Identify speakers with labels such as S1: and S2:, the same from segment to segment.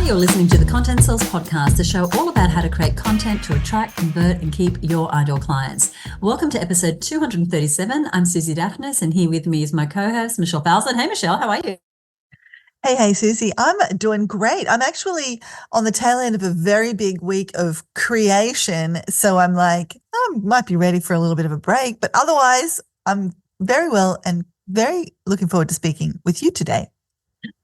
S1: you're listening to the Content Sales Podcast, the show all about how to create content to attract, convert, and keep your ideal clients. Welcome to episode 237. I'm Suzi Dafnis, and here with me is my co-host, Michelle Falzon. Hey, Michelle, how are you?
S2: Hey, Suzi. I'm doing great. I'm actually on the tail end of a very big week of creation. So I'm like, I might be ready for a little bit of a break, but otherwise I'm very well and very looking forward to speaking with you today.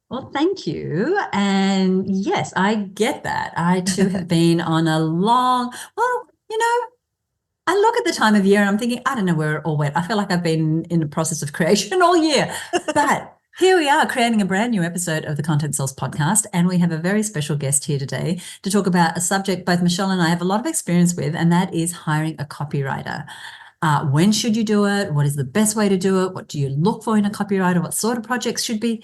S1: Well, thank you. And yes, I get that. I too have been on a long, I look at the time of year and I'm thinking, I don't know where it all went. I feel like I've been in the process of creation all year, but here we are creating a brand new episode of the Content Sales Podcast, and we have a very special guest here today to talk about a subject both Michelle and I have a lot of experience with, and that is hiring a copywriter. When should you do it? What is the best way to do it? What do you look for in a copywriter? What sort of projects should be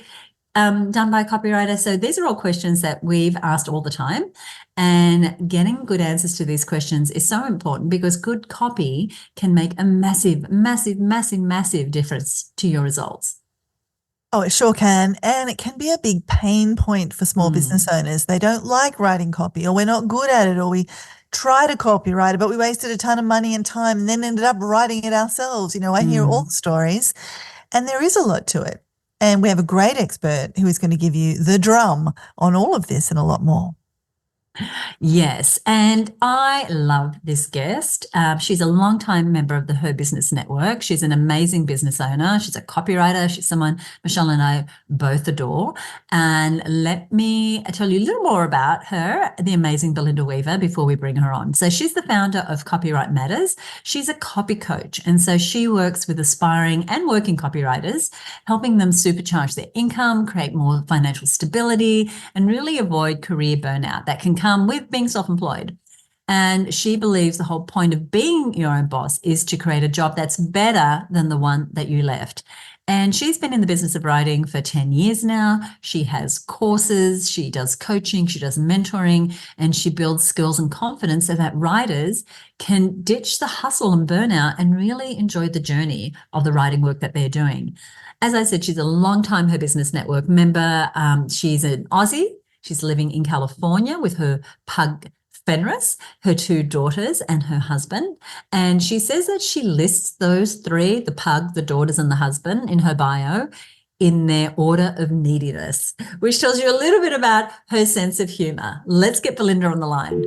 S1: done by a copywriter? So these are all questions that we've asked all the time, and getting good answers to these questions is so important because good copy can make a massive difference to your results.
S2: Oh, it sure can. And it can be a big pain point for small business owners. They don't like writing copy, or we're not good at it, or we try to copywrite it, but we wasted a ton of money and time and then ended up writing it ourselves. I hear all the stories, and there is a lot to it. And we have a great expert who is going to give you the drum on all of this and a lot more.
S1: Yes, and I love this guest. She's a longtime member of the Her Business Network. She's an amazing business owner. She's a copywriter. She's someone Michelle and I both adore. And let me tell you a little more about her, the amazing Belinda Weaver, before we bring her on. So she's the founder of Copywrite Matters. She's a copy coach, and so she works with aspiring and working copywriters, helping them supercharge their income, create more financial stability, and really avoid career burnout that can come with being self-employed. And she believes the whole point of being your own boss is to create a job that's better than the one that you left. And she's been in the business of writing for 10 years now. She has courses, she does coaching, she does mentoring, and she builds skills and confidence so that writers can ditch the hustle and burnout and really enjoy the journey of the writing work that they're doing. As I said, she's a longtime Her Business Network member. She's an Aussie. She's living in California with her pug Fenris, her two daughters, and her husband. And she says that she lists those three, the pug, the daughters, and the husband, in her bio in their order of neediness, which tells you a little bit about her sense of humor. Let's get Belinda on the line.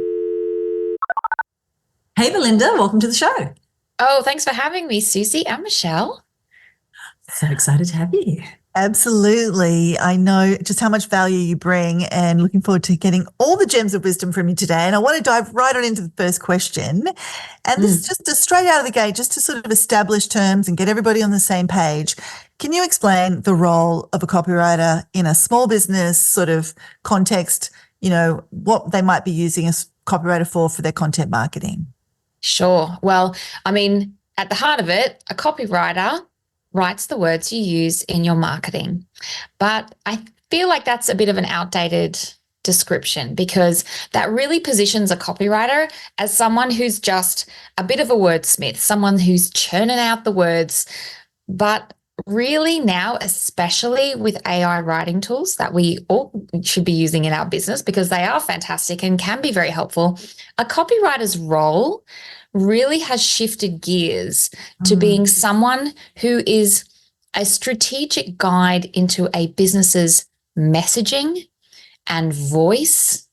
S1: Hey, Belinda, welcome to the show.
S3: Oh, thanks for having me, Suzi and Michelle.
S1: So excited to have you here.
S2: Absolutely. I know just how much value you bring, and looking forward to getting all the gems of wisdom from you today. And I want to dive right on into the first question. And this is just straight out of the gate, just to sort of establish terms and get everybody on the same page. Can you explain the role of a copywriter in a small business sort of context, what they might be using a copywriter for their content marketing?
S3: Sure. Well, at the heart of it, a copywriter writes the words you use in your marketing. But I feel like that's a bit of an outdated description, because that really positions a copywriter as someone who's just a bit of a wordsmith, someone who's churning out the words. But really now, especially with AI writing tools that we all should be using in our business, because they are fantastic and can be very helpful, a copywriter's role really has shifted gears to being someone who is a strategic guide into a business's messaging and voice.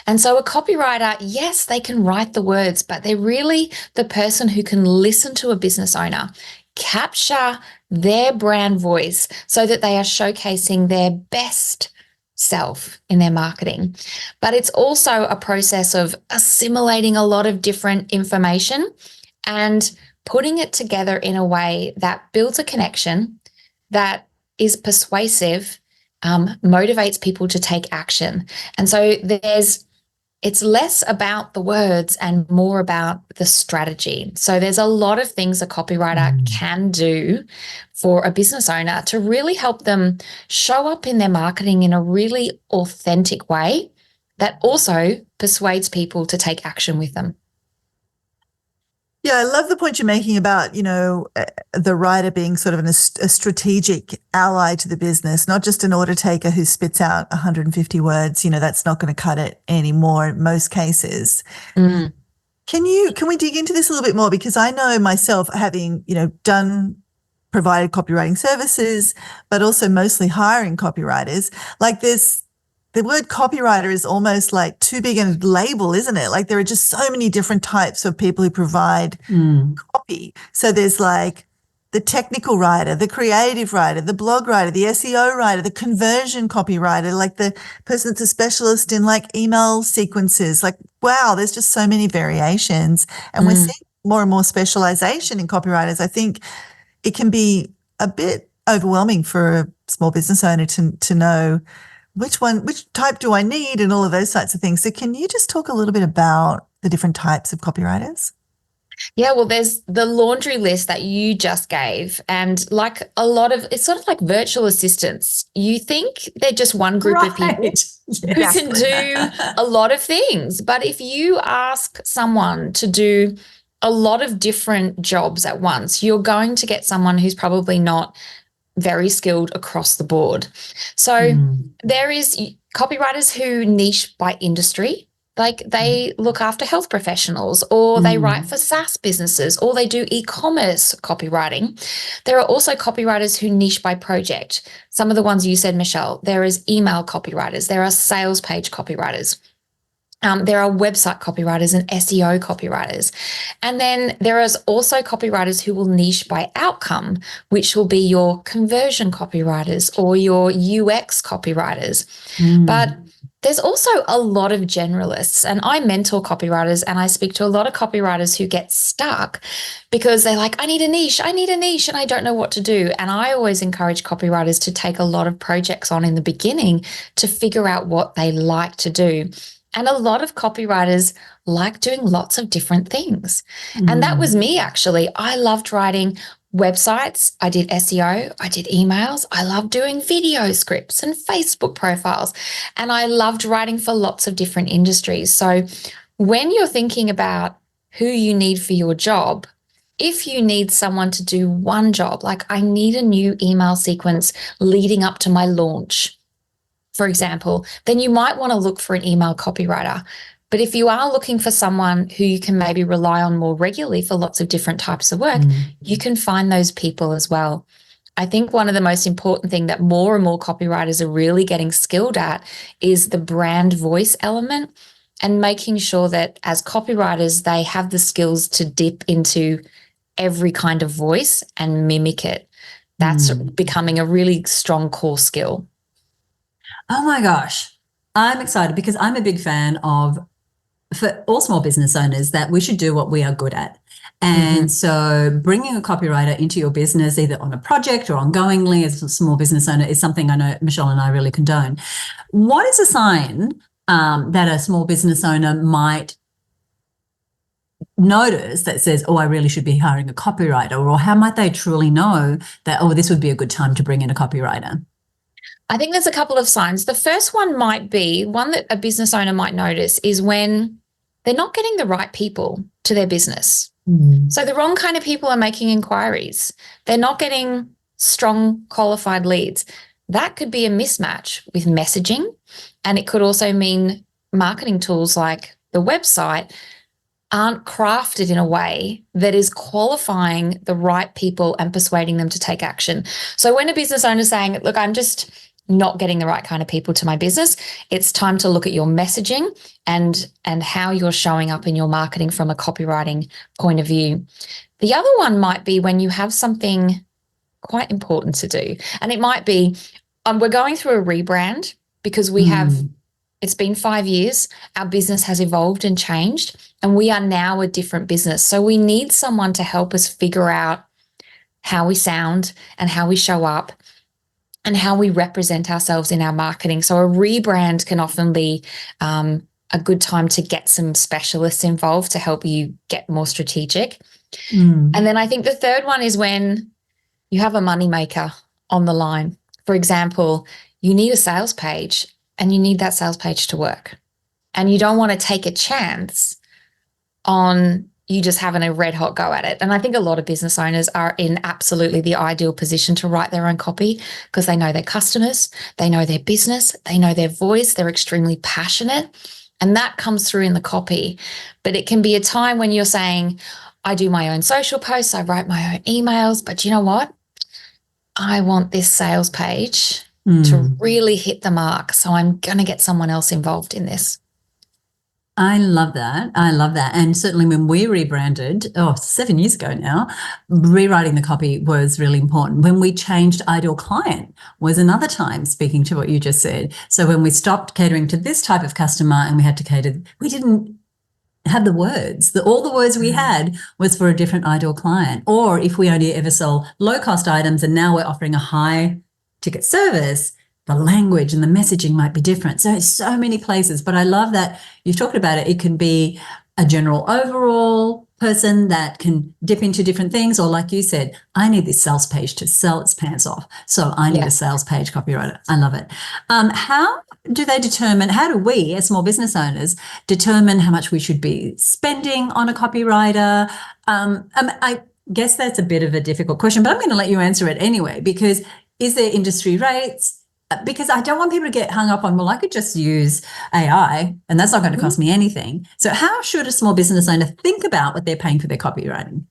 S3: And so a copywriter, yes, they can write the words, but they're really the person who can listen to a business owner, capture their brand voice so that they are showcasing their best self in their marketing. But it's also a process of assimilating a lot of different information and putting it together in a way that builds a connection, that is persuasive, motivates people to take action. And so it's less about the words and more about the strategy. So there's a lot of things a copywriter can do for a business owner to really help them show up in their marketing in a really authentic way that also persuades people to take action with them.
S2: Yeah, I love the point you're making about, the writer being sort of a strategic ally to the business, not just an order taker who spits out 150 words. That's not going to cut it anymore in most cases.
S3: Mm.
S2: Can we dig into this a little bit more? Because I know myself, having, provided copywriting services, but also mostly hiring copywriters, like the word copywriter is almost like too big a label, isn't it? Like there are just so many different types of people who provide copy. So there's like the technical writer, the creative writer, the blog writer, the SEO writer, the conversion copywriter, like the person that's a specialist in like email sequences. Like, wow, there's just so many variations. And we're seeing more and more specialization in copywriters. I think it can be a bit overwhelming for a small business owner to know which type do I need and all of those types of things. So can you just talk a little bit about the different types of copywriters?
S3: Yeah, well, there's the laundry list that you just gave, and like it's sort of like virtual assistants. You think they're just one group of people who can do a lot of things. But if you ask someone to do a lot of different jobs at once, you're going to get someone who's probably not very skilled across the board. So there is copywriters who niche by industry, like they look after health professionals, or they write for SaaS businesses, or they do e-commerce copywriting. There are also copywriters who niche by project. Some of the ones you said, Michelle, there is email copywriters, there are sales page copywriters. There are website copywriters and SEO copywriters. And then there is also copywriters who will niche by outcome, which will be your conversion copywriters or your UX copywriters. But there's also a lot of generalists, and I mentor copywriters and I speak to a lot of copywriters who get stuck because they're like, I need a niche, and I don't know what to do. And I always encourage copywriters to take a lot of projects on in the beginning to figure out what they like to do. And a lot of copywriters like doing lots of different things. And that was me, actually. I loved writing websites. I did SEO. I did emails. I loved doing video scripts and Facebook profiles. And I loved writing for lots of different industries. So when you're thinking about who you need for your job, if you need someone to do one job, like I need a new email sequence leading up to my launch, for example, then you might want to look for an email copywriter. But if you are looking for someone who you can maybe rely on more regularly for lots of different types of work, you can find those people as well. I think one of the most important thing that more and more copywriters are really getting skilled at is the brand voice element, and making sure that as copywriters, they have the skills to dip into every kind of voice and mimic it. That's becoming a really strong core skill.
S1: Oh my gosh, I'm excited because I'm a big fan of, for all small business owners, that we should do what we are good at. And so bringing a copywriter into your business, either on a project or ongoingly as a small business owner, is something I know Michelle and I really condone. What is a sign that a small business owner might notice that says, oh, I really should be hiring a copywriter? Or how might they truly know that, oh, this would be a good time to bring in a copywriter?
S3: I think there's a couple of signs. The first one might be one that a business owner might notice is when they're not getting the right people to their business. So the wrong kind of people are making inquiries. They're not getting strong, qualified leads. That could be a mismatch with messaging. And it could also mean marketing tools like the website aren't crafted in a way that is qualifying the right people and persuading them to take action. So when a business owner is saying, look, I'm just not getting the right kind of people to my business, it's time to look at your messaging and how you're showing up in your marketing from a copywriting point of view. The other one might be when you have something quite important to do. And it might be, we're going through a rebrand because we have, it's been 5 years, our business has evolved and changed, and we are now a different business. So we need someone to help us figure out how we sound and how we show up and how we represent ourselves in our marketing. So a rebrand can often be a good time to get some specialists involved to help you get more strategic. And then I think the third one is when you have a moneymaker on the line. For example, you need a sales page and you need that sales page to work. And you don't want to take a chance on you just having a red hot go at it. And I think a lot of business owners are in absolutely the ideal position to write their own copy because they know their customers, they know their business, they know their voice, they're extremely passionate, and that comes through in the copy. But it can be a time when you're saying, I do my own social posts, I write my own emails, but you know what? I want this sales page to really hit the mark. So I'm going to get someone else involved in this.
S1: I love that. I love that. And certainly when we rebranded, 7 years ago now, rewriting the copy was really important. When we changed ideal client was another time, speaking to what you just said. So when we stopped catering to this type of customer and we had to cater, we didn't have the words. All the words we had was for a different ideal client. Or if we only ever sell low-cost items and now we're offering a high-ticket service, the language and the messaging might be different. So many places. But I love that you've talked about it. It can be a general overall person that can dip into different things. Or like you said, I need this sales page to sell its pants off. So I need a sales page copywriter. I love it. How do we as small business owners determine how much we should be spending on a copywriter? I guess that's a bit of a difficult question, but I'm going to let you answer it anyway, because is there industry rates? Because I don't want people to get hung up on, well, I could just use AI and that's not going to cost me anything. So how should a small business owner think about what they're paying for their copywriting?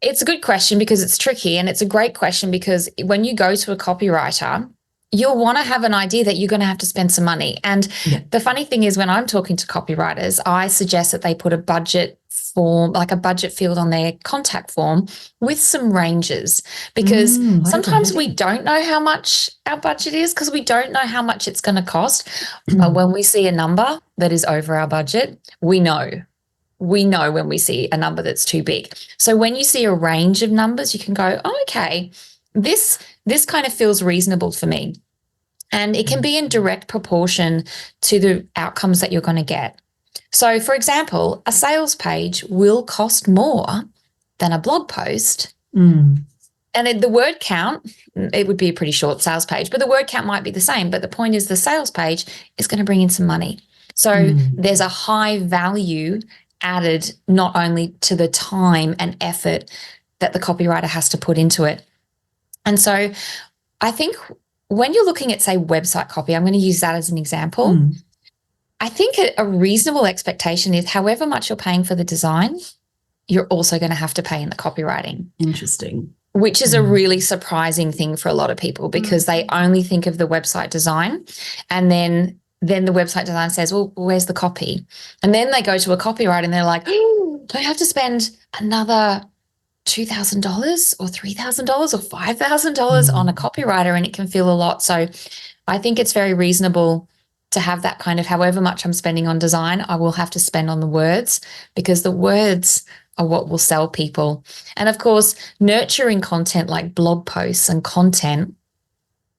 S3: It's a good question because it's tricky, and it's a great question because when you go to a copywriter, you'll want to have an idea that you're going to have to spend some money. And the funny thing is when I'm talking to copywriters, I suggest that they put a budget form, like a budget field on their contact form with some ranges, because sometimes we don't know how much our budget is because we don't know how much it's going to cost. But when we see a number that is over our budget, we know when we see a number that's too big. So when you see a range of numbers, you can go, oh, okay, this kind of feels reasonable for me. And it can be in direct proportion to the outcomes that you're going to get. So, for example, a sales page will cost more than a blog post. And the word count, it would be a pretty short sales page, but the word count might be the same. But the point is the sales page is going to bring in some money. So there's a high value added not only to the time and effort that the copywriter has to put into it. And so I think when you're looking at, say, website copy, I'm going to use that as an example. I think a reasonable expectation is however much you're paying for the design, you're also going to have to pay in the copywriting.
S1: Interesting.
S3: Which is a really surprising thing for a lot of people because they only think of the website design, and then the website design says, well, where's the copy? And then they go to a copywriter and they're like, oh, do I have to spend another $2,000 or $3,000 or $5,000 on a copywriter? And it can feel a lot. So I think it's very reasonable to have that kind of however much I'm spending on design, I will have to spend on the words, because the words are what will sell people. And of course, nurturing content like blog posts and content,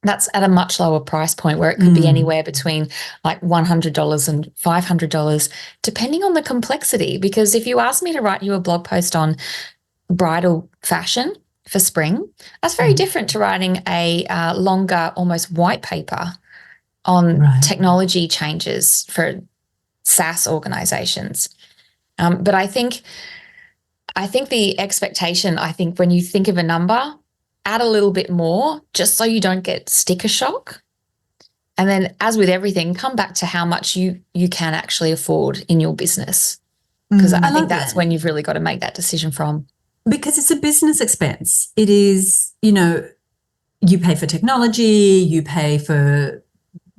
S3: that's at a much lower price point where it could be anywhere between like $100 and $500, depending on the complexity. Because if you ask me to write you a blog post on bridal fashion for spring, that's very different to writing a longer, almost white paper on technology changes for SaaS organizations. But I think the expectation, when you think of a number, add a little bit more just so you don't get sticker shock. And then, as with everything, come back to how much you can actually afford in your business. Because I think that's when you've really got to make that decision from.
S1: Because it's a business expense. It is, you pay for technology, you pay for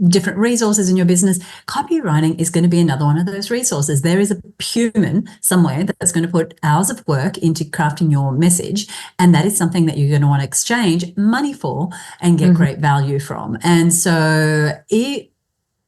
S1: different resources in your business. Copywriting is going to be another one of those resources. There is a human somewhere that's going to put hours of work into crafting your message, and that is something that you're going to want to exchange money for and get great value from. And so we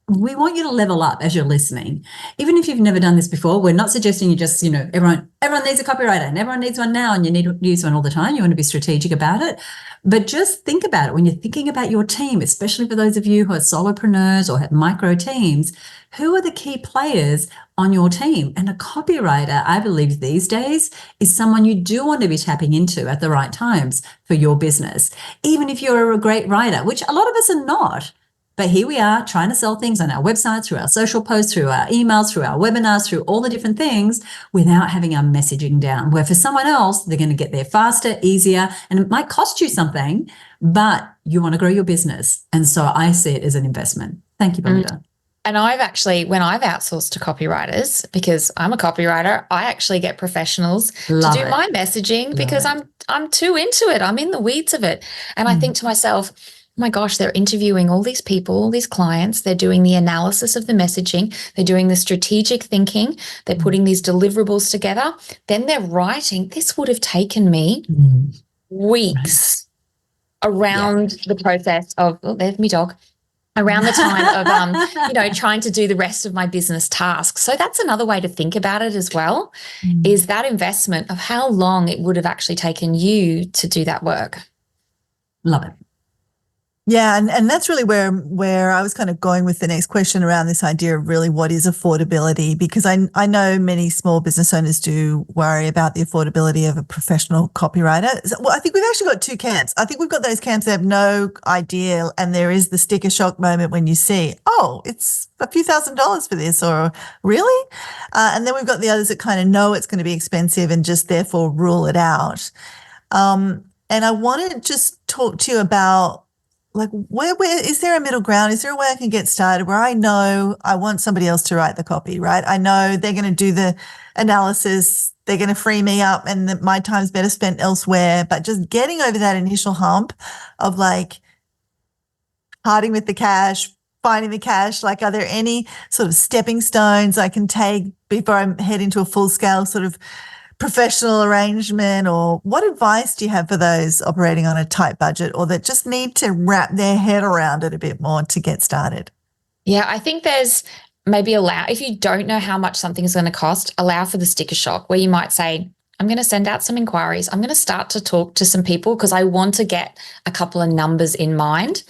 S1: want you to level up as you're listening. Even if you've never done this before, we're not suggesting you just, everyone needs a copywriter and everyone needs one now and you need to use one all the time. You want to be strategic about it. But just think about it when you're thinking about your team, especially for those of you who are solopreneurs or have micro teams. Who are the key players on your team? And a copywriter, I believe these days, is someone you do want to be tapping into at the right times for your business. Even if you're a great writer, which a lot of us are not. But here we are trying to sell things on our websites, through our social posts, through our emails, through our webinars, through all the different things without having our messaging down. Where for someone else, they're going to get there faster, easier, and it might cost you something, but you want to grow your business. And so I see it as an investment. Thank you, Belinda.
S3: And I've actually, when I've outsourced to copywriters, because I'm a copywriter, I actually get professionals to do my messaging because I'm too into it. I'm in the weeds of it. And I think to myself, oh my gosh, they're interviewing all these people, all these clients. They're doing the analysis of the messaging. They're doing the strategic thinking. They're putting these deliverables together. Then they're writing. This would have taken me weeks around the process of, oh, there's my dog. Around the time of, trying to do the rest of my business tasks. So that's another way to think about it as well, is that investment of how long it would have actually taken you to do that work.
S1: Love it.
S2: Yeah, and that's really where I was kind of going with the next question around this idea of really what is affordability, because I know many small business owners do worry about the affordability of a professional copywriter. Well, I think we've actually got two camps. I think we've got those camps that have no idea, and there is the sticker shock moment when you see, oh, it's a few $1,000s for this, or really? And then we've got the others that kind of know it's going to be expensive and just therefore rule it out. And I want to just talk to you about, like, where is there a middle ground? Is there a way I can get started where I know I want somebody else to write the copy, right? I know they're going to do the analysis, they're going to free me up, and that my time's better spent elsewhere. But just getting over that initial hump of like parting with the cash, finding the cash, like, are there any sort of stepping stones I can take before I head into a full scale sort of professional arrangement? Or what advice do you have for those operating on a tight budget or that just need to wrap their head around it a bit more to get started?
S3: Yeah, I think there's maybe if you don't know how much something is going to cost, allow for the sticker shock, where you might say, I'm going to send out some inquiries. I'm going to start to talk to some people because I want to get a couple of numbers in mind,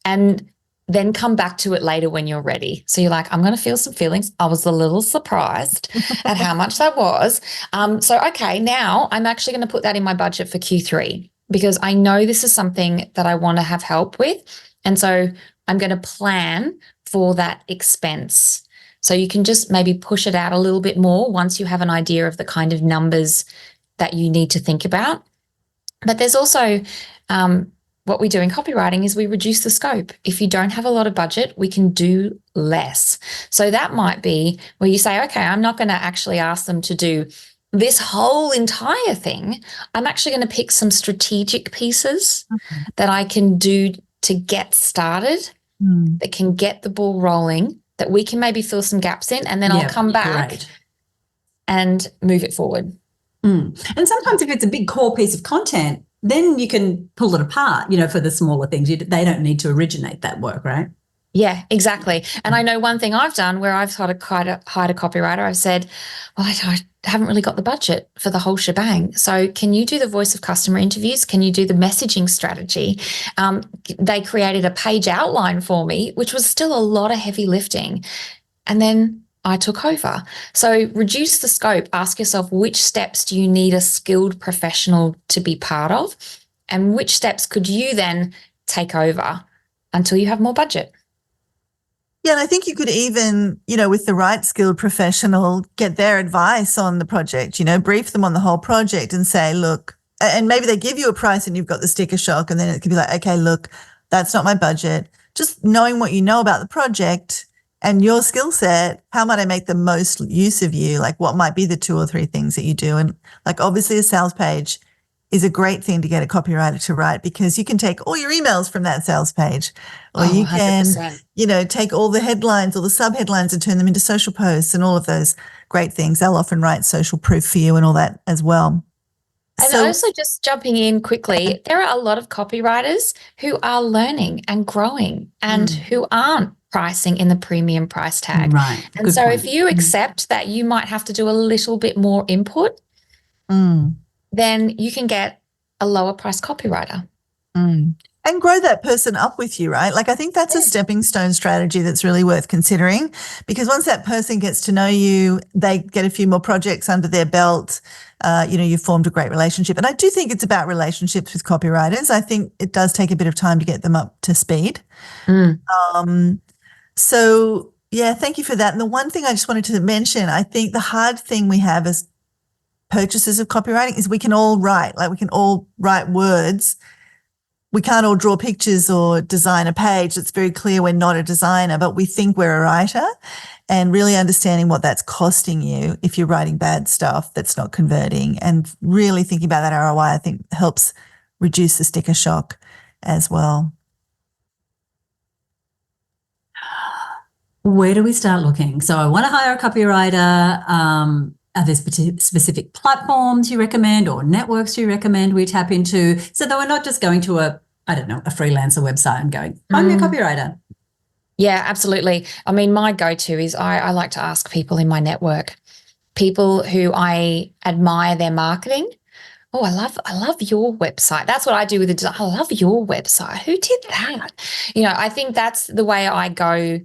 S3: and then come back to it later when you're ready. So you're like, I'm going to feel some feelings. I was a little surprised at how much that was. Okay, now I'm actually going to put that in my budget for Q3 because I know this is something that I want to have help with. And so I'm going to plan for that expense. So you can just maybe push it out a little bit more once you have an idea of the kind of numbers that you need to think about. But there's also what we do in copywriting is we reduce the scope. If you don't have a lot of budget, we can do less. So that might be where you say, okay, I'm not going to actually ask them to do this whole entire thing. I'm actually going to pick some strategic pieces that I can do to get started, that can get the ball rolling, that we can maybe fill some gaps in, and then I'll come back and move it forward.
S1: And sometimes if it's a big core piece of content, then you can pull it apart, for the smaller things. They don't need to originate that work, right?
S3: Yeah, exactly. And I know one thing I've done where I've hired a copywriter, I've said, well, I haven't really got the budget for the whole shebang. So can you do the voice of customer interviews? Can you do the messaging strategy? They created a page outline for me, which was still a lot of heavy lifting. And then I took over. So reduce the scope. Ask yourself, which steps do you need a skilled professional to be part of? And which steps could you then take over until you have more budget?
S2: Yeah, and I think you could even, with the right skilled professional, get their advice on the project, brief them on the whole project and say, look, and maybe they give you a price and you've got the sticker shock, and then it could be like, okay, look, that's not my budget. Just knowing what you know about the project and your skill set, how might I make the most use of you? Like, what might be the 2 or 3 things that you do? And like, obviously a sales page is a great thing to get a copywriter to write, because you can take all your emails from that sales page, or you can, 100%. Take all the headlines or the sub-headlines and turn them into social posts and all of those great things. They'll often write social proof for you and all that as well.
S3: And also, just jumping in quickly, there are a lot of copywriters who are learning and growing and who aren't pricing in the premium price tag.
S1: Right.
S3: And so if you accept that you might have to do a little bit more input, then you can get a lower price copywriter.
S2: And and grow that person up with you, right? Like I think that's a stepping stone strategy that's really worth considering, because once that person gets to know you, they get a few more projects under their belt. You've formed a great relationship. And I do think it's about relationships with copywriters. I think it does take a bit of time to get them up to speed. So yeah, thank you for that. And the one thing I just wanted to mention, I think the hard thing we have as purchasers of copywriting is we can all write words. We can't all draw pictures or design a page. It's very clear we're not a designer, but we think we're a writer, and really understanding what that's costing you if you're writing bad stuff that's not converting, and really thinking about that ROI, I think helps reduce the sticker shock as well.
S1: Where do we start looking? So I want to hire a copywriter. Are there specific platforms you recommend or networks you recommend we tap into, so that we're not just going to a freelancer website and going, I'm your copywriter?
S3: Yeah, absolutely. I mean, my go-to is I like to ask people in my network, people who I admire their marketing. Oh, I love your website. That's what I do with the design. I love your website. Who did that? I think that's the way I go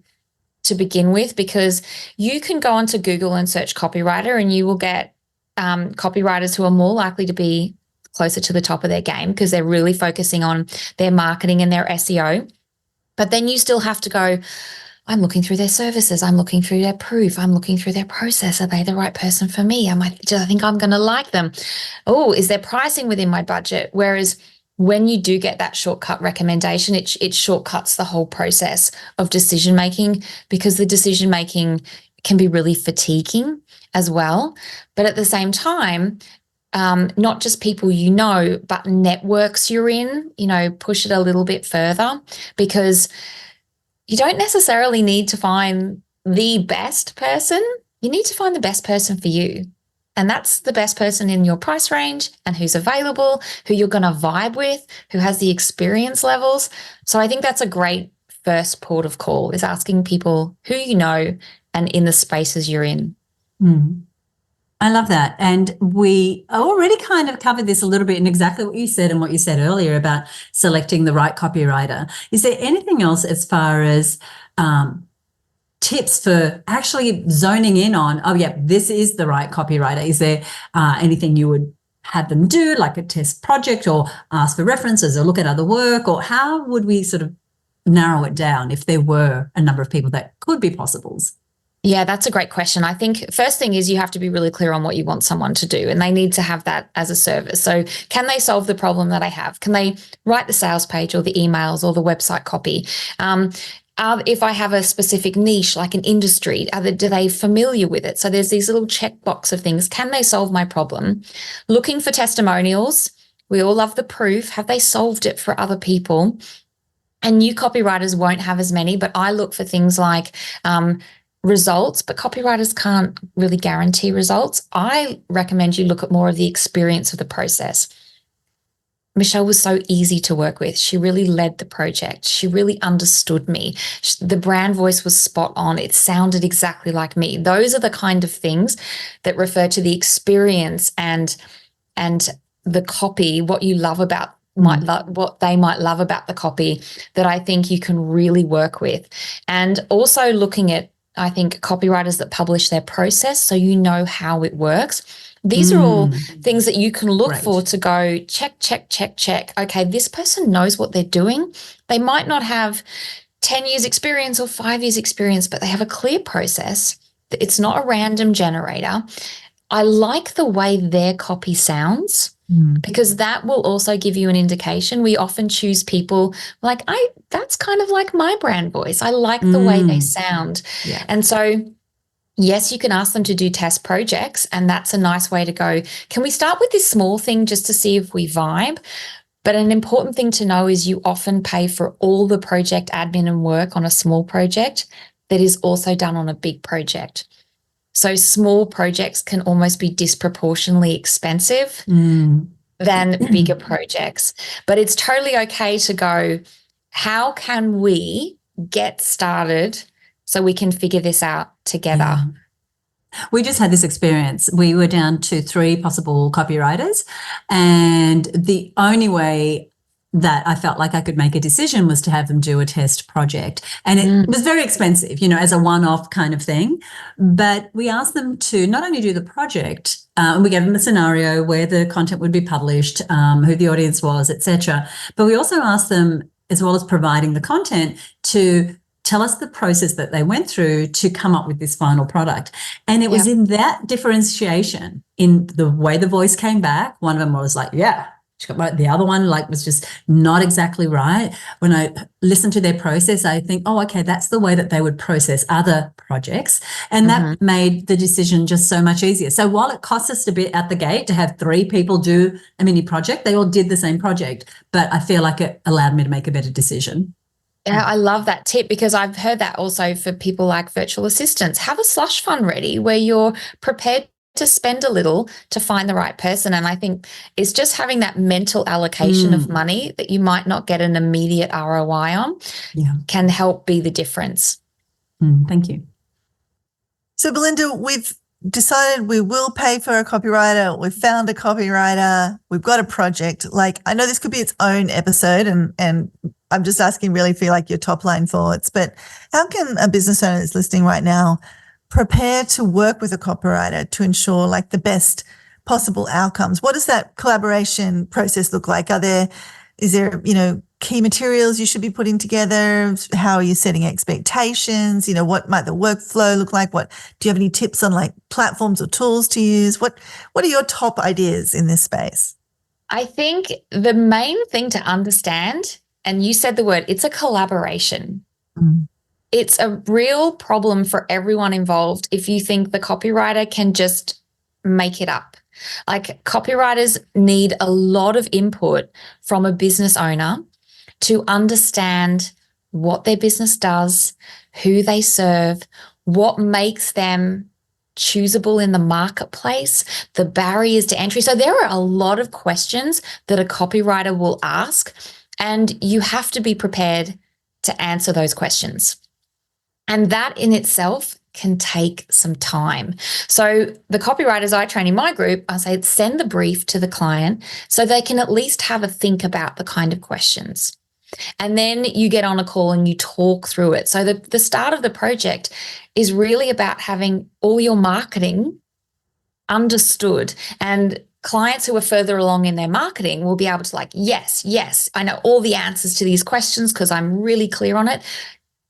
S3: to begin with, because you can go onto Google and search copywriter, and you will get copywriters who are more likely to be closer to the top of their game because they're really focusing on their marketing and their SEO. But then you still have to go, I'm looking through their services, I'm looking through their proof, I'm looking through their process. Are they the right person for me? Do I think I'm going to like them? Oh, is their pricing within my budget? Whereas when you do get that shortcut recommendation, it shortcuts the whole process of decision making, because the decision making can be really fatiguing as well. But at the same time, not just people but networks you're in, push it a little bit further, because you don't necessarily need to find the best person. You need to find the best person for you. And that's the best person in your price range, and who's available, who you're going to vibe with, who has the experience levels. So I think that's a great first port of call, is asking people who you know and in the spaces you're in.
S1: I love that. And we already kind of covered this a little bit in exactly what you said and what you said earlier about selecting the right copywriter. Is there anything else as far as tips for actually zoning in on, this is the right copywriter? Is there anything you would have them do, like a test project, or ask for references, or look at other work? Or how would we sort of narrow it down if there were a number of people that could be possibles?
S3: Yeah, that's a great question. I think first thing is you have to be really clear on what you want someone to do, and they need to have that as a service. So can they solve the problem that I have? Can they write the sales page or the emails or the website copy? If I have a specific niche, like an industry, are they familiar with it? So there's these little checkbox of things. Can they solve my problem? Looking for testimonials. We all love the proof. Have they solved it for other people? And new copywriters won't have as many, but I look for things like results, but copywriters can't really guarantee results. I recommend you look at more of the experience of the process. Michelle was so easy to work with. She really led the project. She really understood me. The brand voice was spot on. It sounded exactly like me. Those are the kind of things that refer to the experience and the copy, what you love about what they might love about the copy, that I think you can really work with. And also looking at, I think, copywriters that publish their process, so you know how it works. These are all things that you can look for to go check, check, check, check. Okay, this person knows what they're doing. They might not have 10 years experience or 5 years experience, but they have a clear process. It's not a random generator. I like the way their copy sounds, because that will also give you an indication. We often choose people like, that's kind of like my brand voice. I like the way they sound. Yeah. And so yes, you can ask them to do test projects, and that's a nice way to go, can we start with this small thing just to see if we vibe? But an important thing to know is you often pay for all the project admin and work on a small project that is also done on a big project. So small projects can almost be disproportionately expensive than bigger projects. But it's totally okay to go, how can we get started so we can figure this out together?
S1: Yeah. We just had this experience. We were down to 3 possible copywriters, and the only way that I felt like I could make a decision was to have them do a test project. And it was very expensive, as a one-off kind of thing. But we asked them to not only do the project, we gave them a scenario where the content would be published, who the audience was, etc. But we also asked them, as well as providing the content, to tell us the process that they went through to come up with this final product. And it was in that differentiation, in the way the voice came back. One of them was like, yeah, she got right. The other one was just not exactly right. When I listen to their process, I think, oh, okay, that's the way that they would process other projects. And that made the decision just so much easier. So while it cost us a bit at the gate to have 3 people do a mini project, they all did the same project, but I feel like it allowed me to make a better decision.
S3: Yeah, I love that tip, because I've heard that also for people like virtual assistants. Have a slush fund ready where you're prepared to spend a little to find the right person. And I think it's just having that mental allocation of money that you might not get an immediate ROI on can help be the difference.
S1: Thank you.
S2: So, Belinda, we've decided we will pay for a copywriter. We've found a copywriter. We've got a project. Like, I know this could be its own episode, and I'm just asking really for like your top line thoughts, but how can a business owner that's listening right now prepare to work with a copywriter to ensure like the best possible outcomes? What does that collaboration process look like? Is there, key materials you should be putting together? How are you setting expectations? What might the workflow look like? Do you have any tips on like platforms or tools to use? What are your top ideas in this space?
S3: I think the main thing to understand, and you said the word, it's a collaboration. It's a real problem for everyone involved if you think the copywriter can just make it up. Like, copywriters need a lot of input from a business owner to understand what their business does, who they serve, what makes them choosable in the marketplace, the barriers to entry. So there are a lot of questions that a copywriter will ask, and you have to be prepared to answer those questions. And that in itself can take some time. So the copywriters I train in my group, I say send the brief to the client so they can at least have a think about the kind of questions. And then you get on a call and you talk through it. So the start of the project is really about having all your marketing understood, and clients who are further along in their marketing will be able to yes, I know all the answers to these questions because I'm really clear on it.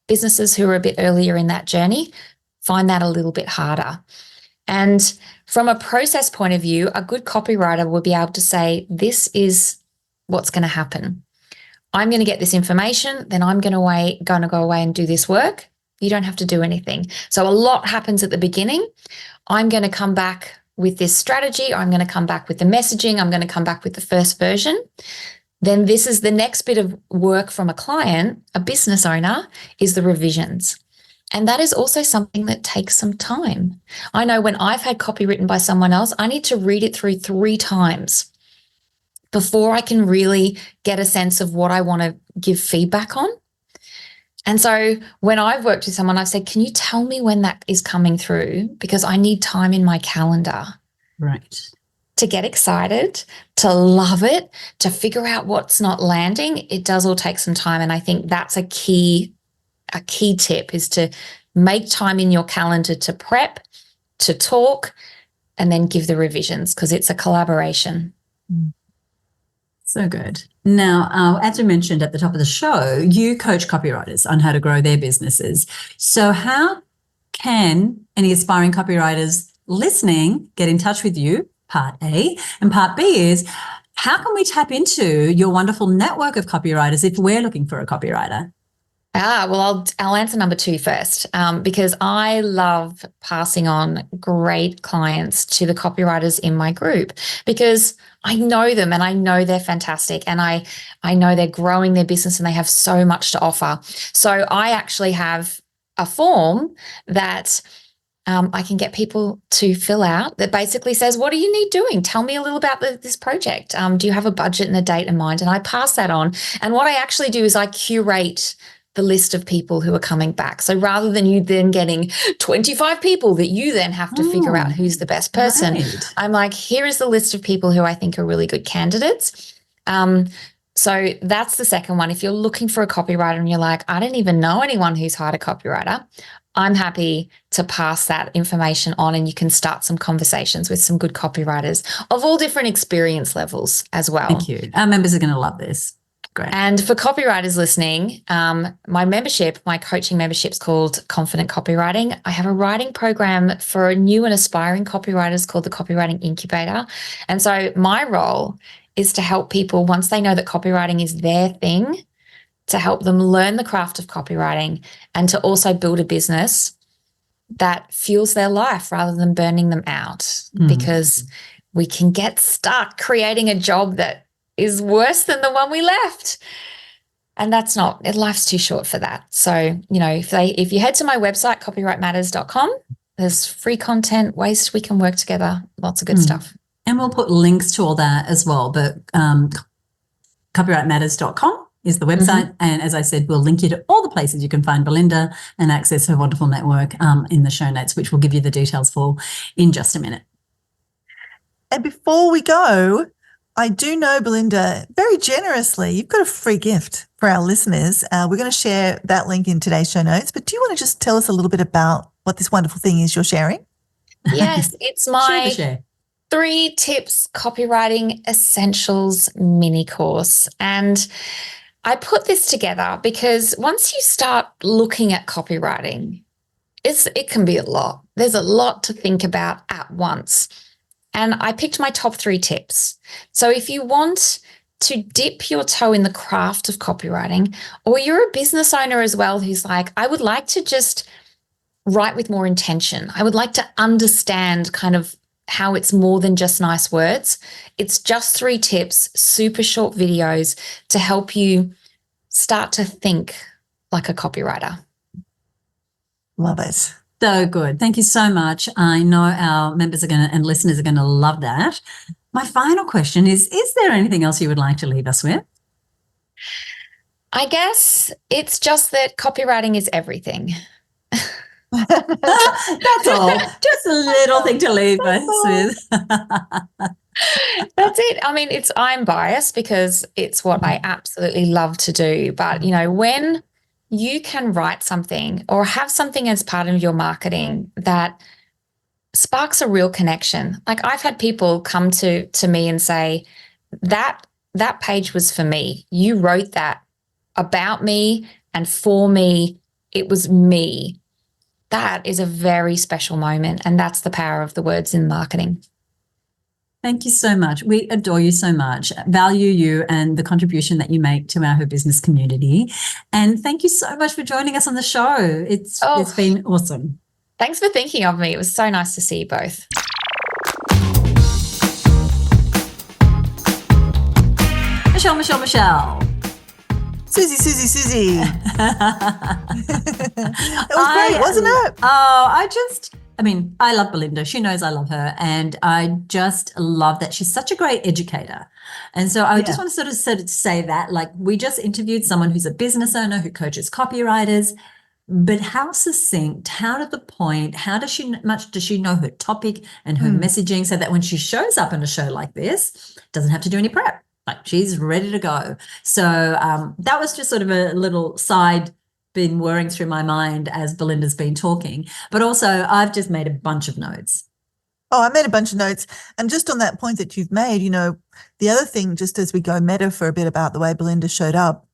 S3: Businesses who are a bit earlier in that journey find that a little bit harder. And from a process point of view, a good copywriter will be able to say, this is what's going to happen. I'm going to get this information, then I'm going to go away and do this work. You don't have to do anything. So a lot happens at the beginning. I'm going to come back with this strategy. I'm going to come back with the messaging. I'm going to come back with the first version. Then this is the next bit of work from a client, a business owner, is the revisions. And that is also something that takes some time. I know when I've had copy written by someone else, I need to read it through 3 times before I can really get a sense of what I want to give feedback on. And so when I've worked with someone, I've said, can you tell me when that is coming through? Because I need time in my calendar.
S1: Right.
S3: To get excited, to love it, to figure out what's not landing. It does all take some time. And I think that's a key tip, is to make time in your calendar to prep, to talk, and then give the revisions, because it's a collaboration.
S1: So good. Now, as we mentioned at the top of the show, you coach copywriters on how to grow their businesses. So how can any aspiring copywriters listening get in touch with you? Part A. And part B is, how can we tap into your wonderful network of copywriters if we're looking for a copywriter?
S3: Well, I'll answer number 2 first, because I love passing on great clients to the copywriters in my group, because I know them and I know they're fantastic, and I know they're growing their business and they have so much to offer. So I actually have a form that I can get people to fill out that basically says, what do you need doing? Tell me a little about this project. Do you have a budget and a date in mind? And I pass that on. And what I actually do is I curate the list of people who are coming back. So rather than you then getting 25 people that you then have to figure out who's the best person, right. I'm like, here is the list of people who I think are really good candidates. So that's the second one. If you're looking for a copywriter and you're like, I don't even know anyone who's hired a copywriter, I'm happy to pass that information on, and you can start some conversations with some good copywriters of all different experience levels as well.
S1: Thank you. Our members are going to love this. Great.
S3: And for copywriters listening, my membership, my coaching membership is called Confident Copywriting. I have a writing program for new and aspiring copywriters called the Copywriting Incubator. And so my role is to help people, once they know that copywriting is their thing, to help them learn the craft of copywriting and to also build a business that fuels their life rather than burning them out, because we can get stuck creating a job that is worse than the one we left. And that's not, life's too short for that. So, if you head to my website, copywritematters.com, there's free content, ways we can work together, lots of good stuff.
S1: And we'll put links to all that as well. But copywritematters.com is the website. And as I said, we'll link you to all the places you can find Belinda and access her wonderful network in the show notes, which we'll give you the details for in just a minute.
S2: And before we go, I do know, Belinda, very generously, you've got a free gift for our listeners. We're going to share that link in today's show notes. But do you want to just tell us a little bit about what this wonderful thing is you're sharing?
S3: Yes, it's my 3 tips copywriting essentials mini course. And I put this together because once you start looking at copywriting, it can be a lot. There's a lot to think about at once. And I picked my top 3 tips. So if you want to dip your toe in the craft of copywriting, or you're a business owner as well who's like, I would like to just write with more intention. I would like to understand kind of how it's more than just nice words. It's just 3 tips, super short videos to help you start to think like a copywriter.
S2: Love it.
S1: So good. Thank you so much. I know our members are and listeners are going to love that. My final question is there anything else you would like to leave us with?
S3: I guess it's just that copywriting is everything.
S1: That's all. Just a little thing to leave us with.
S3: That's it. I mean, I'm biased because it's what I absolutely love to do. But, when you can write something or have something as part of your marketing that sparks a real connection. Like I've had people come to me and say, that page was for me. You wrote that about me and for me. It was me. That is a very special moment, and that's the power of the words in marketing.
S1: Thank you so much. We adore you so much, value you and the contribution that you make to our Her Business community. And thank you so much for joining us on the show. It's been awesome.
S3: Thanks for thinking of me. It was so nice to see you both.
S1: Michelle.
S2: Suzi. It was great, wasn't it?
S1: I love Belinda. She knows I love her. And I just love that she's such a great educator. And so I just want to sort of say that, like, we just interviewed someone who's a business owner who coaches copywriters, but how succinct, how to the point, does she know her topic and her messaging, so that when she shows up in a show like this, doesn't have to do any prep. Like, she's ready to go. So that was just sort of a little side been whirring through my mind as Belinda's been talking. But also I've just made a bunch of notes.
S2: Oh, I made a bunch of notes. And just on that point that you've made, the other thing, just as we go meta for a bit about the way Belinda showed up,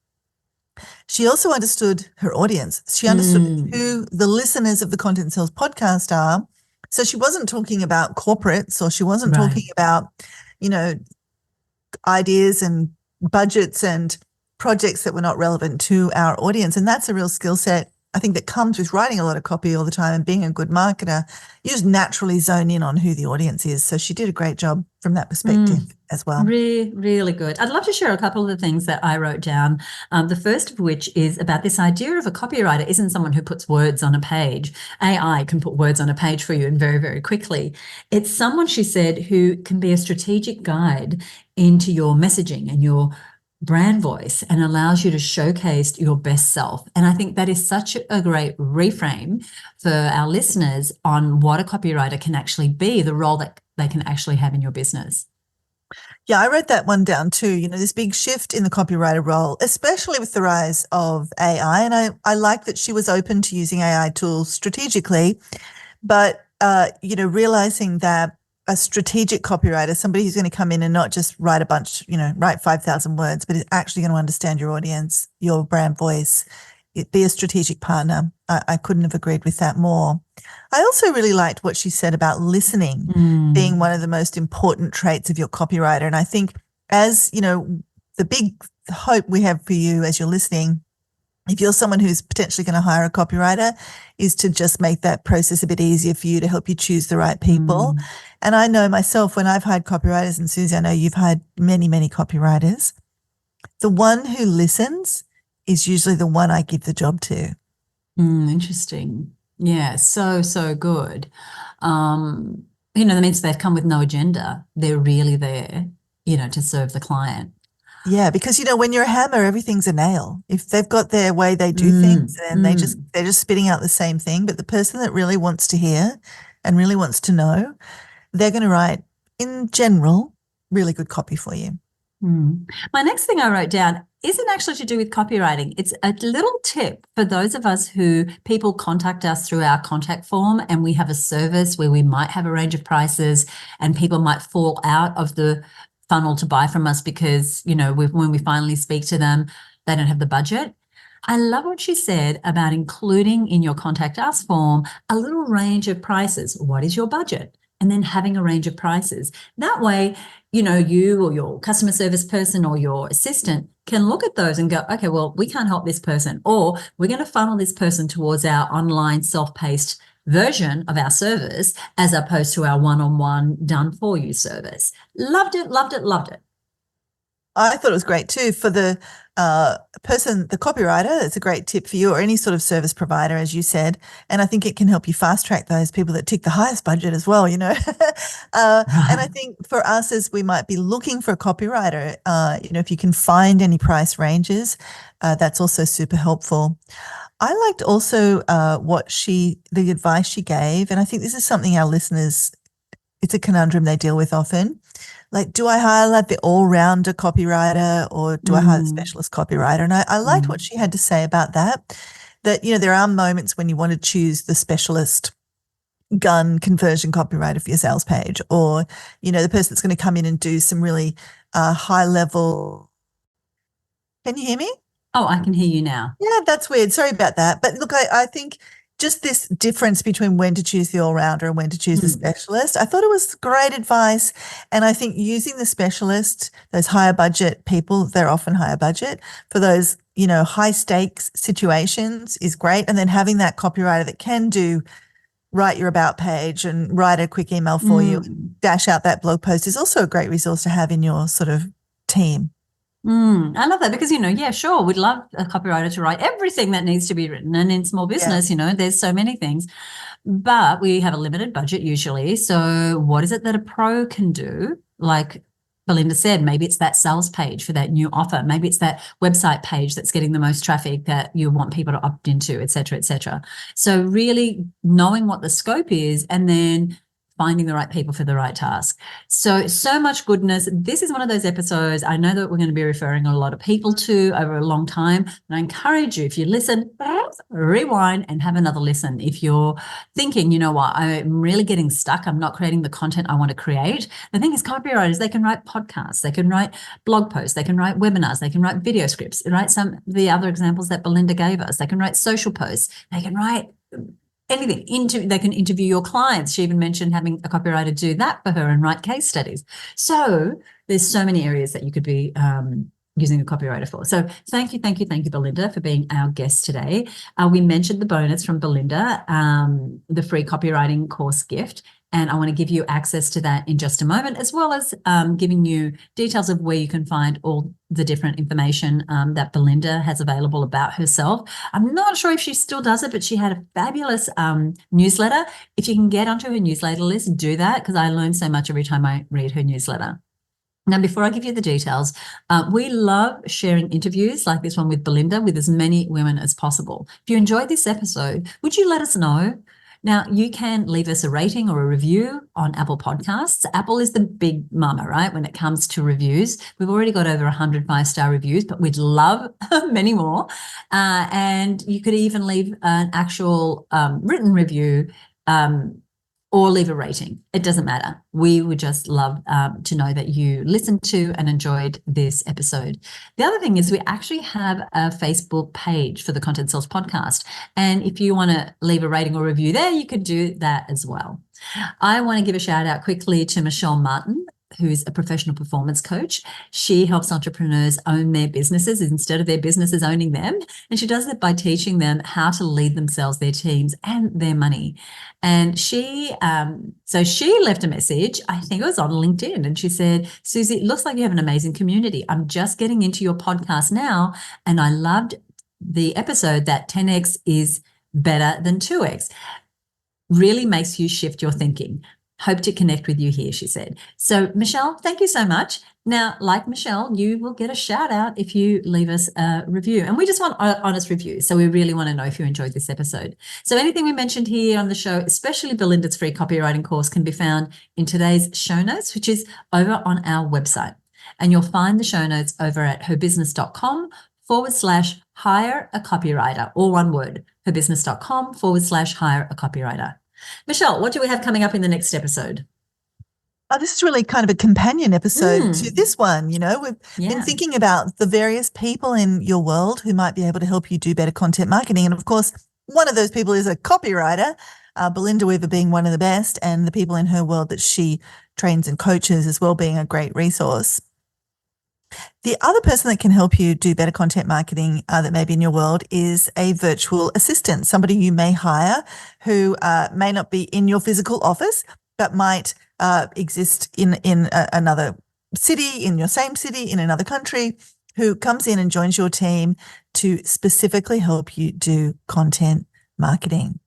S2: she also understood her audience. She understood who the listeners of the Content Sales podcast are. So she wasn't talking about corporates, or she wasn't talking about, ideas and budgets and projects that were not relevant to our audience. And that's a real skill set, I think, that comes with writing a lot of copy all the time and being a good marketer. You just naturally zone in on who the audience is. So she did a great job from that perspective as well.
S1: Really, really good. I'd love to share a couple of the things that I wrote down. The first of which is about this idea of a copywriter isn't someone who puts words on a page. AI can put words on a page for you and very, very quickly. It's someone, she said, who can be a strategic guide into your messaging and your brand voice and allows you to showcase your best self. And I think that is such a great reframe for our listeners on what a copywriter can actually be, the role that they can actually have in your business.
S2: Yeah, I wrote that one down too. You know, this big shift in the copywriter role, especially with the rise of AI. And I like that she was open to using AI tools strategically, but, realizing that a strategic copywriter, somebody who's going to come in and not just write a bunch, write 5,000 words, but is actually going to understand your audience, your brand voice, be a strategic partner. I couldn't have agreed with that more. I also really liked what she said about listening being one of the most important traits of your copywriter. And I think as, the big hope we have for you as you're listening, if you're someone who's potentially going to hire a copywriter, is to just make that process a bit easier for you to help you choose the right people. And I know myself, when I've hired copywriters, and Suzi, I know you've hired many, many copywriters, the one who listens is usually the one I give the job to.
S1: Interesting. Yeah, so good. That means they've come with no agenda. They're really there, to serve the client.
S2: Yeah, because when you're a hammer, everything's a nail. If they've got their way they do things, then they're just spitting out the same thing. But the person that really wants to hear and really wants to know, they're going to write, in general, really good copy for you.
S1: My next thing I wrote down isn't actually to do with copywriting. It's a little tip for those of us who people contact us through our contact form, and we have a service where we might have a range of prices and people might fall out of the funnel to buy from us because, when we finally speak to them, they don't have the budget. I love what she said about including in your contact us form a little range of prices. What is your budget? And then having a range of prices. That way, you or your customer service person or your assistant can look at those and go, okay, well, we can't help this person, or we're going to funnel this person towards our online self-paced version of our service as opposed to our one-on-one done for you service. Loved it, loved it, loved it.
S2: I thought it was great too for the person, the copywriter. It's a great tip for you or any sort of service provider, as you said. And I think it can help you fast track those people that tick the highest budget as well, And I think for us, as we might be looking for a copywriter, if you can find any price ranges, that's also super helpful. I liked also the advice she gave. And I think this is something our listeners, it's a conundrum they deal with often. Like, do I hire the all-rounder copywriter or do I hire the specialist copywriter? And I liked what she had to say about that, there are moments when you want to choose the specialist gun conversion copywriter for your sales page, or, the person that's going to come in and do some really high-level. Can you hear me?
S1: Oh, I can hear you now.
S2: Yeah, that's weird. Sorry about that. But look, I think just this difference between when to choose the all-rounder and when to choose the specialist, I thought it was great advice. And I think using the specialist, those higher budget people, they're often higher budget, for those, high stakes situations is great. And then having that copywriter that can write your about page and write a quick email for you, and dash out that blog post is also a great resource to have in your sort of team.
S1: I love that because, sure, we'd love a copywriter to write everything that needs to be written. And in small business, there's so many things, but we have a limited budget usually. So what is it that a pro can do? Like Belinda said, maybe it's that sales page for that new offer. Maybe it's that website page that's getting the most traffic that you want people to opt into, et cetera, et cetera. So really knowing what the scope is and then finding the right people for the right task. So much goodness. This is one of those episodes I know that we're going to be referring a lot of people to over a long time. And I encourage you, if you listen, rewind and have another listen. If you're thinking, you know what, I'm really getting stuck, I'm not creating the content I want to create. The thing is, copywriters, they can write podcasts, they can write blog posts, they can write webinars, they can write video scripts, right? Some of the other examples that Belinda gave us, they can write social posts, they can write anything. They can interview your clients. She even mentioned having a copywriter do that for her and write case studies. So there's so many areas that you could be using a copywriter for. So thank you, Belinda, for being our guest today. We mentioned the bonus from Belinda, the free copywriting course gift. And I want to give you access to that in just a moment, as well as giving you details of where you can find all the different information that Belinda has available about herself. I'm not sure if she still does it, but she had a fabulous newsletter. If you can get onto her newsletter list, do that, because I learn so much every time I read her newsletter. Now, before I give you the details, we love sharing interviews like this one with Belinda with as many women as possible. If you enjoyed this episode, would you let us know? Now, you can leave us a rating or a review on Apple Podcasts. Apple is the big mama, right, when it comes to reviews. We've already got over 100 5-star reviews, but we'd love many more. And you could even leave an actual written review or leave a rating. It doesn't matter. We would just love to know that you listened to and enjoyed this episode. The other thing is we actually have a Facebook page for the Content Sales Podcast. And if you want to leave a rating or review there, you could do that as well. I want to give a shout out quickly to Michelle Martin, who's a professional performance coach. She helps entrepreneurs own their businesses instead of their businesses owning them. And she does it by teaching them how to lead themselves, their teams, and their money. And she left a message, I think it was on LinkedIn, and she said, Suzi, it looks like you have an amazing community. I'm just getting into your podcast now, and I loved the episode that 10x is better than 2x. Really makes you shift your thinking. Hope to connect with you here, she said. So, Michelle, thank you so much. Now, like Michelle, you will get a shout out if you leave us a review. And we just want honest reviews. So we really want to know if you enjoyed this episode. So anything we mentioned here on the show, especially Belinda's free copywriting course, can be found in today's show notes, which is over on our website. And you'll find the show notes over at herbusiness.com/hire a copywriter, all one word, herbusiness.com/hire a copywriter. Michelle, what do we have coming up in the next episode?
S2: Oh, this is really kind of a companion episode to this one. You know, we've been thinking about the various people in your world who might be able to help you do better content marketing. And of course, one of those people is a copywriter, Belinda Weaver being one of the best, and the people in her world that she trains and coaches as well being a great resource. The other person that can help you do better content marketing that may be in your world is a virtual assistant, somebody you may hire who may not be in your physical office, but might exist in another city, in your same city, in another country, who comes in and joins your team to specifically help you do content marketing.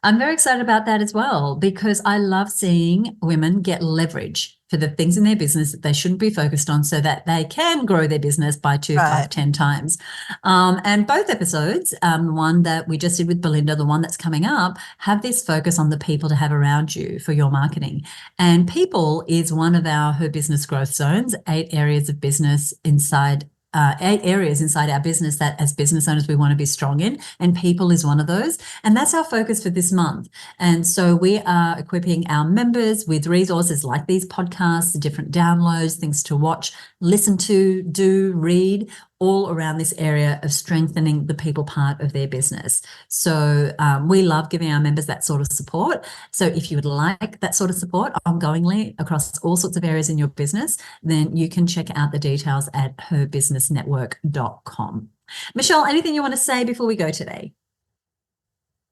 S1: I'm very excited about that as well, because I love seeing women get leverage for the things in their business that they shouldn't be focused on so that they can grow their business by 2, 5, 10 times. And both episodes, the one that we just did with Belinda, the one that's coming up, have this focus on the people to have around you for your marketing. And people is one of her business growth zones, 8 areas of business inside 8 areas inside our business that as business owners we want to be strong in, and people is one of those. And that's our focus for this month. And so we are equipping our members with resources like these podcasts, different downloads, things to watch, listen to, do, read, all around this area of strengthening the people part of their business. So we love giving our members that sort of support. So if you would like that sort of support ongoingly across all sorts of areas in your business, then you can check out the details at herbusinessnetwork.com. Michelle, anything you want to say before we go today?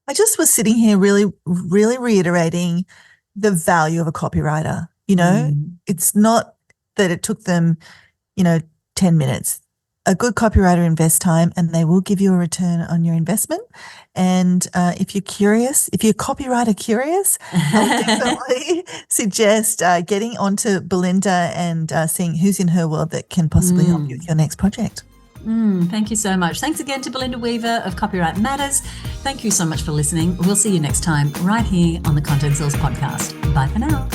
S2: I just was sitting here really reiterating the value of a copywriter. You know, it's not that it took them, 10 minutes. A good copywriter invests time and they will give you a return on your investment. And if you're curious, if you're copywriter curious, I would definitely suggest getting onto Belinda and seeing who's in her world that can possibly help you with your next project.
S1: Thank you so much. Thanks again to Belinda Weaver of Copywrite Matters. Thank you so much for listening. We'll see you next time right here on the Content Sales Podcast. Bye for now.